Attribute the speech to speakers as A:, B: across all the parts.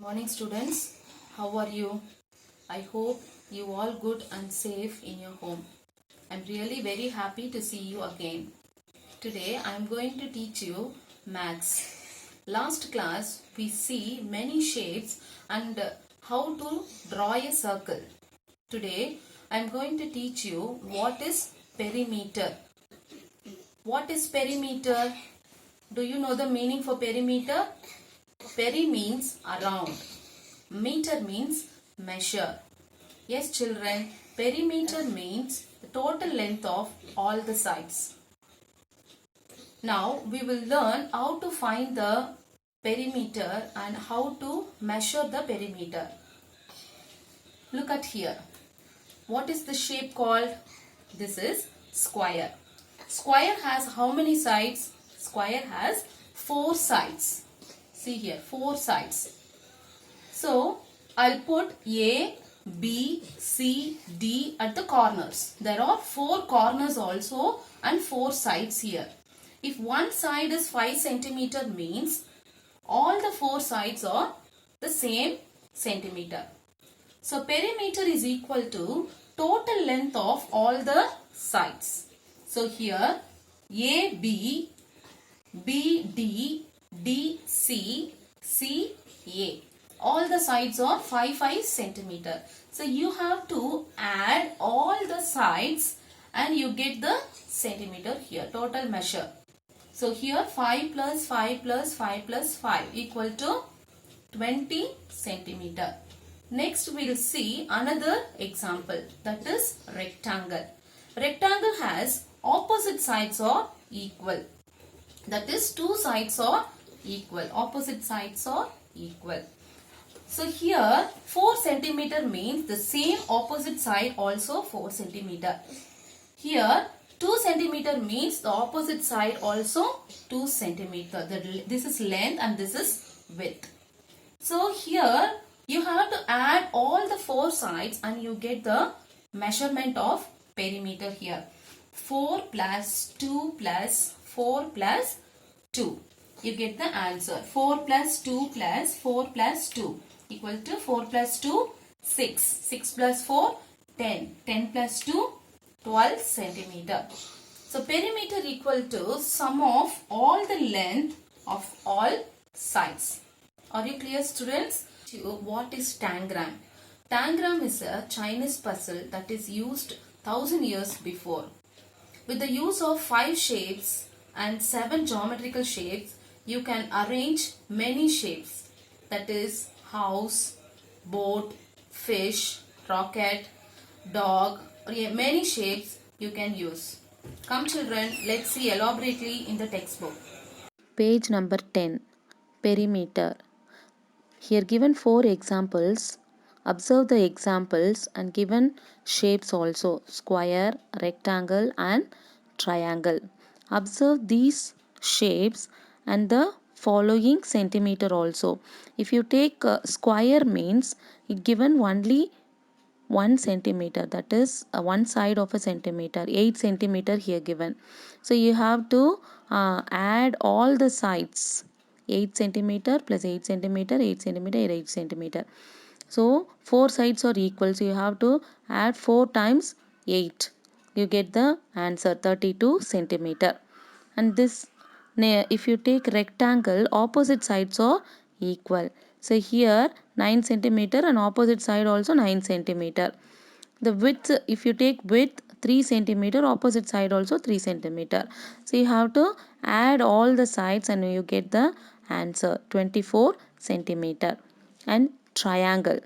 A: Morning students, how are you? I hope you all good and safe in your home. I'm really very happy to see you again. Today I'm going to teach you maths. Last class we see many shapes and how to draw a circle. Today I'm going to teach you what is perimeter. What is perimeter? Do you know the meaning for perimeter? Peri means around. Meter means measure. Yes children, perimeter means the total length of all the sides. Now we will learn how to find the perimeter and how to measure the perimeter. Look at here. What is the shape called? This is square. Square has how many sides? Square has 4 sides. See here, 4 sides. So, I'll put A, B, C, D at the corners. There are 4 corners also and 4 sides here. If one side is 5 centimeter means all the 4 sides are the same centimeter. So, perimeter is equal to total length of all the sides. So, here AB, BD, DC, CA. All the sides are 5 centimeter. So you have to add all the sides and you get the centimeter here, total measure. So here 5 plus 5 plus 5 plus 5 equal to 20 centimeter. Next we will see another example, that is rectangle. Rectangle has opposite sides are equal. That is two sides are equal. Opposite sides are equal. So here 4 centimeter means the same opposite side also 4 centimeter. Here 2 centimeter means the opposite side also 2 centimeter. This is length and this is width. So here you have to add all the 4 sides and you get the measurement of perimeter here. 4 plus 2 plus 4 plus 2. You get the answer. 4 plus 2 plus 4 plus 2 equal to 4 plus 2, 6. 6 plus 4, 10. 10 plus 2, 12 centimeter. So perimeter equal to sum of all the length of all sides. Are you clear students? What is tangram? Tangram is a Chinese puzzle that is used 1000 years before. With the use of 5 shapes and 7 geometrical shapes, you can arrange many shapes. That is house, boat, fish, rocket, dog, or many shapes you can use. Come children, let's see elaborately in the textbook.
B: Page number 10. Perimeter. Here given 4 examples. Observe the examples and given shapes also, square, rectangle and triangle. Observe these shapes and the following centimeter also. If you take square means it given only 1 centimeter, that is one side of a centimeter, 8 centimeter here given. So you have to add all the sides, 8 centimeter plus 8 centimeter, 8 centimeter, 8 centimeter. So 4 sides are equal, so you have to add 4 times 8. You get the answer 32 centimeter. And this, if you take rectangle, opposite sides are equal. So here 9 centimeter and opposite side also 9 centimeter. The width, if you take width 3 centimeter, opposite side also 3 centimeter. So you have to add all the sides and you get the answer 24 centimeter. And triangle.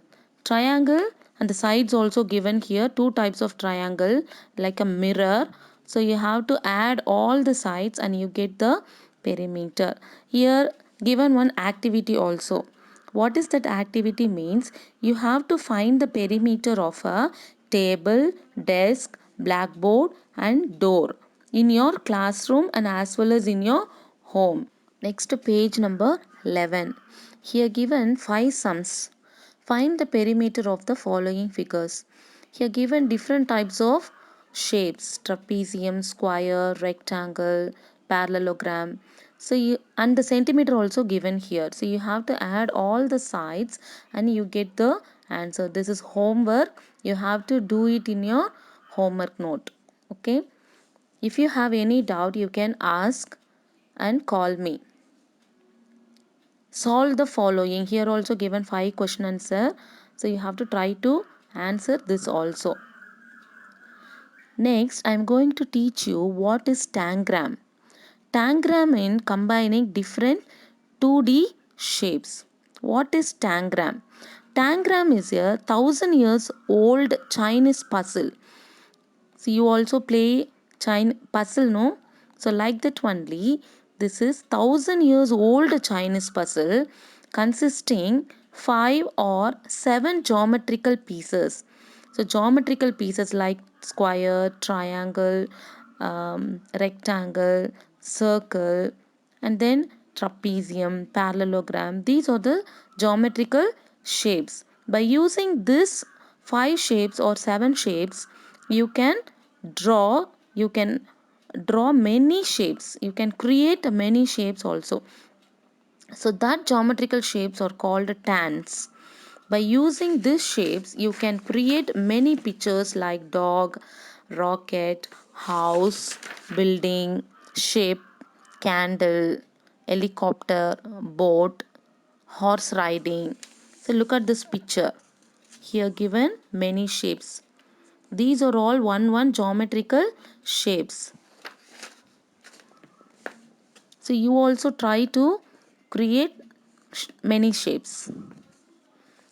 B: Triangle and the sides also given here, 2 types of triangle like a mirror. So you have to add all the sides and you get the perimeter. Here given one activity also. What is that activity means? You have to find the perimeter of a table, desk, blackboard and door in your classroom and as well as in your home. Next to page number 11. Here given 5 sums. Find the perimeter of the following figures. Here given different types of shapes: trapezium, square, rectangle, parallelogram. So you, and the centimeter also given here, so you have to add all the sides and you get the answer. This is homework, you have to do it in your homework note. Okay, if you have any doubt you can ask and call me. Solve the following. Here also given 5 question answer, so you have to try to answer this also. Next I am going to teach you what is tangram. Tangram in combining different 2D shapes. What is tangram? Tangram is a 1,000 years old Chinese puzzle. So you also play puzzle, no? So like that only, this is 1,000 years old Chinese puzzle consisting 5 or 7 geometrical pieces. So geometrical pieces like square, triangle, rectangle, circle, and then trapezium, parallelogram. These are the geometrical shapes. By using this 5 shapes or 7 shapes, you can draw you can draw many shapes. You can create many shapes also. So that geometrical shapes are called tans. By using these shapes, you can create many pictures like dog, rocket, house, building, ship, candle, helicopter, boat, horse riding. So look at this picture. Here given many shapes. These are all one geometrical shapes. So you also try to create many shapes.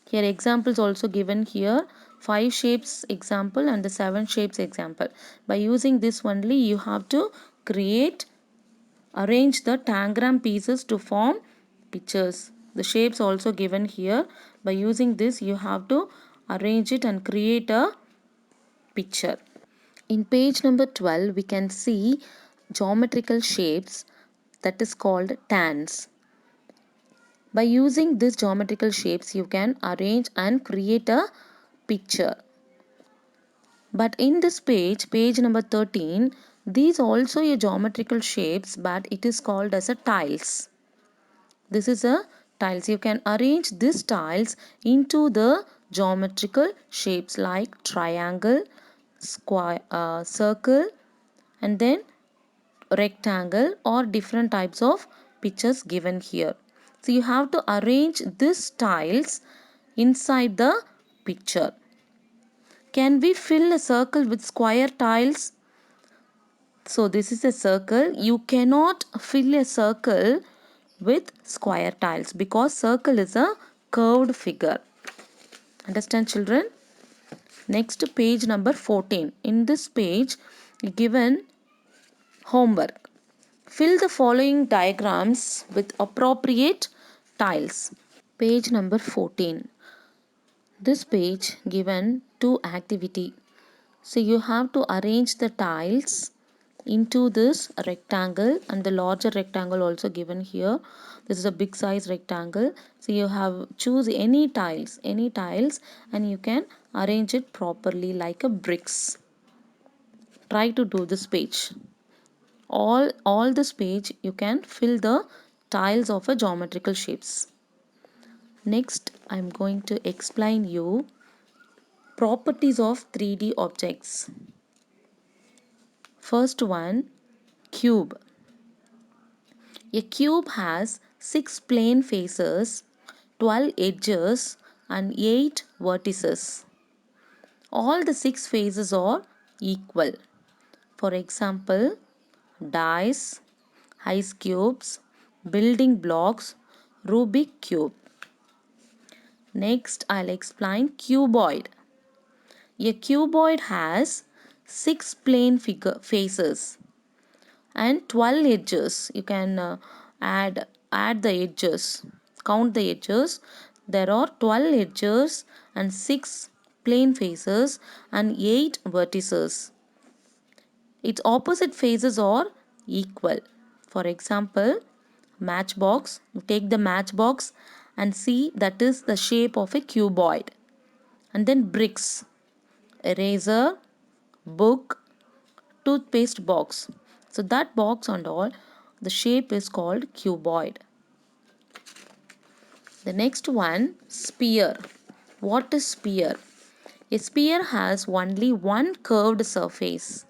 B: Here examples also given here, 5 shapes example and the 7 shapes example. By using this only you have to arrange the tangram pieces to form pictures. The shapes also given here. By using this you have to arrange it and create a picture. In page number 12 we can see geometrical shapes, that is called tans. By using these geometrical shapes, you can arrange and create a picture. But in this page number 13, these also a geometrical shapes, but it is called as a tiles. This is a tiles. You can arrange these tiles into the geometrical shapes like triangle, square, circle, and then rectangle or different types of pictures given here. So you have to arrange these tiles inside the picture. Can we fill a circle with square tiles? So this is a circle. You cannot fill a circle with square tiles because circle is a curved figure. Understand, children? Next, page number 14. In this page given homework. Fill the following diagrams with appropriate tiles. Page number 14. This page given two activity. So you have to arrange the tiles into this rectangle and the larger rectangle also given here. This is a big size rectangle. So you have choose any tiles and you can arrange it properly like a bricks. Try to do this page. All this page you can fill the tiles of a geometrical shapes. Next I am going to explain you properties of 3D objects. First one, cube. A cube has 6 plane faces, 12 edges and 8 vertices. All the 6 faces are equal. For example, dice, ice cubes, building blocks, Rubik cube. Next, I'll explain cuboid. A cuboid has 6 plane faces and 12 edges. You can add the edges. Count the edges. There are 12 edges and 6 plane faces and 8 vertices. Its opposite faces are equal. For example, matchbox. You take the matchbox and see that is the shape of a cuboid. And then bricks, eraser, book, toothpaste box. So that box and all The shape is called cuboid. The next one, sphere. What is sphere? A sphere has only one curved surface.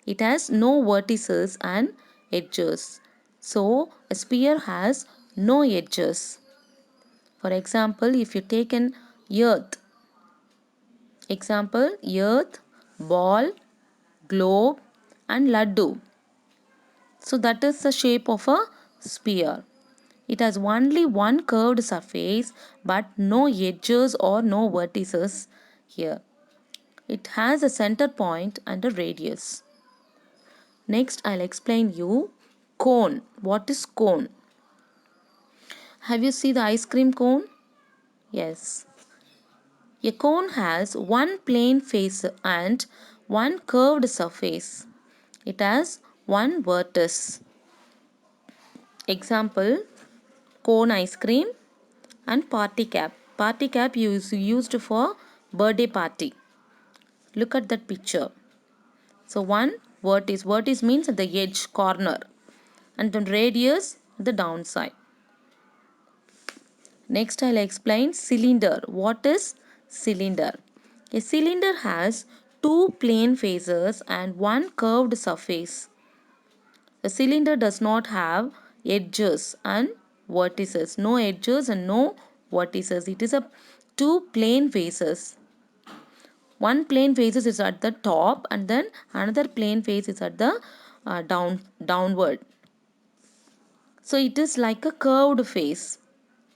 B: It has no vertices and edges. So, a sphere has no edges. For example, if you take an earth, earth, ball, globe, and laddu. So, that is the shape of a sphere. It has only one curved surface but no edges or no vertices here. It has a center point and a radius. Next, I'll explain you cone. What is cone? Have you seen the ice cream cone? Yes. A cone has one plane face and one curved surface. It has one vertex. Example, cone ice cream and party cap. Party cap is used for birthday party. Look at that picture. So one vertex means at the edge corner and then radius the downside. Next I'll explain cylinder. What is cylinder? A cylinder has two plane faces and one curved surface. A cylinder does not have edges and vertices. No edges and no vertices. It is a two plane faces. One plane faces is at the top and then another plane face is at the downward. So it is like a curved face,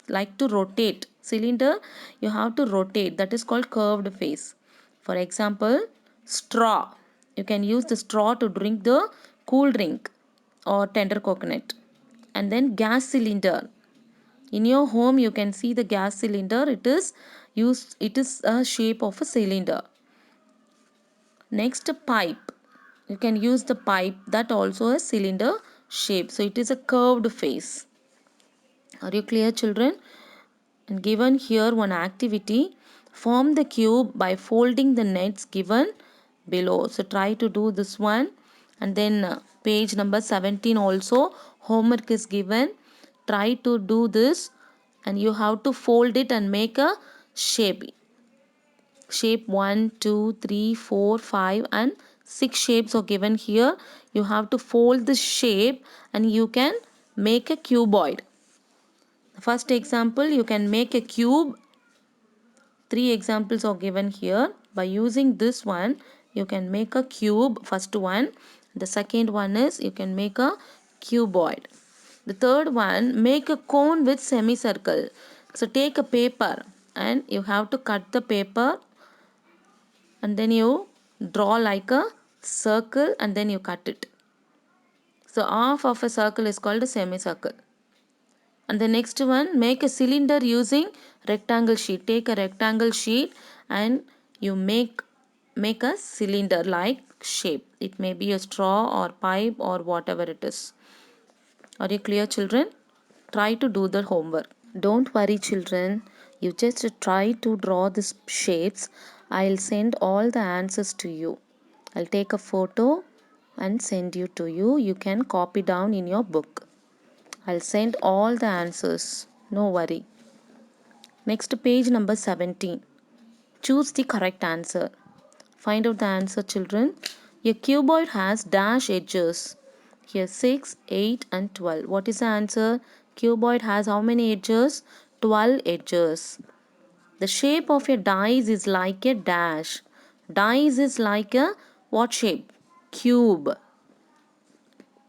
B: like to rotate. Cylinder you have to rotate, that is called curved face. For example, straw. You can use the straw to drink the cool drink or tender coconut. And then gas cylinder. In your home you can see the gas cylinder. It is a shape of a cylinder. Next, pipe. You can use the pipe, that also a cylinder shape. So it is a curved face. Are you clear, children? And given here one activity, form the cube by folding the nets given below. So try to do this one. And then page number 17 also homework is given. Try to do this and you have to fold it and make a shape. Shape 1, 2, 3, 4, 5 and 6 shapes are given here. You have to fold the shape and you can make a cuboid. First example, you can make a cube. 3 examples are given here. By using this one, you can make a cube. First one. The second one is you can make a cuboid. The third one, make a cone with semicircle. So take a paper and you have to cut the paper and then you draw like a circle and then you cut it. So half of a circle is called a semicircle. And the next one, make a cylinder using rectangle sheet. Take a rectangle sheet and you make a cylinder like shape. It may be a straw or pipe or whatever it is. Are you clear, children? Try to do the homework. Don't worry, children. You just try to draw these shapes. I'll send all the answers to you. I'll take a photo and send you to you. You can copy down in your book. I'll send all the answers. No worry. Next, page number 17. Choose the correct answer. Find out the answer, children. A cuboid has dash edges. Here 6, 8 and 12. What is the answer? Cuboid has how many edges? 12 edges. The shape of a dice is like a dash. Dice is like a what shape? Cube.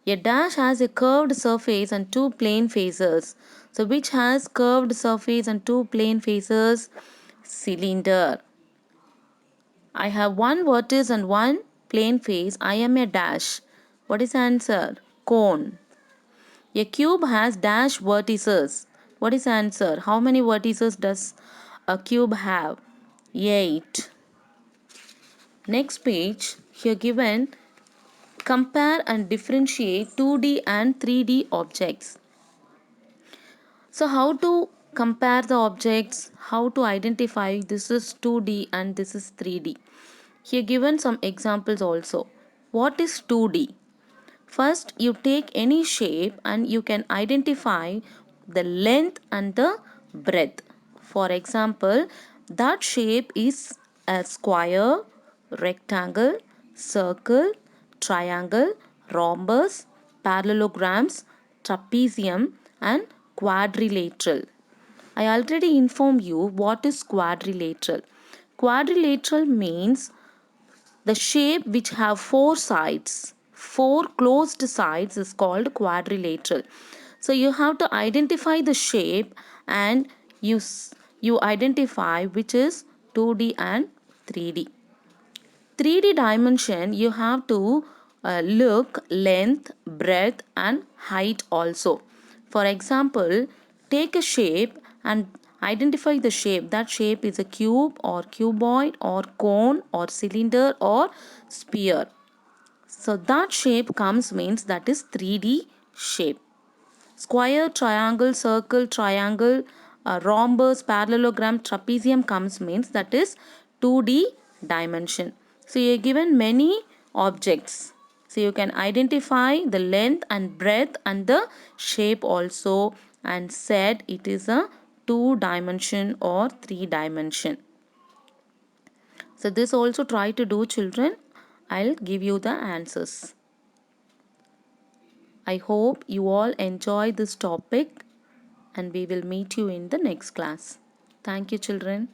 B: A dash has a curved surface and two plane faces. So which has curved surface and two plane faces? Cylinder. I have one vertex and one plane face. I am a dash. What is the answer? Cone. A cube has dash vertices. What is the answer? How many vertices does a cube have? 8. Next page, here given, compare and differentiate 2D and 3D objects. So how to compare the objects, how to identify this is 2D and this is 3D. Here given some examples also. What is 2D? First, you take any shape and you can identify the length and the breadth. For example, that shape is a square, rectangle, circle, triangle, rhombus, parallelograms, trapezium, and quadrilateral. I already informed you what is quadrilateral. Quadrilateral means the shape which have four sides, four closed sides is called quadrilateral. So you have to identify the shape and you identify which is 2D and 3D. 3D dimension you have to look length, breadth and height also. For example, take a shape and identify the shape. That shape is a cube or cuboid or cone or cylinder or sphere. So that shape comes means that is 3D shape. Square, triangle, circle, triangle, rhombus, parallelogram, trapezium comes means that is 2D dimension. So you are given many objects. So you can identify the length and breadth and the shape also and said it is a 2 dimension or 3 dimension. So this also try to do, children. I'll give you the answers. I hope you all enjoy this topic and we will meet you in the next class. Thank you, children.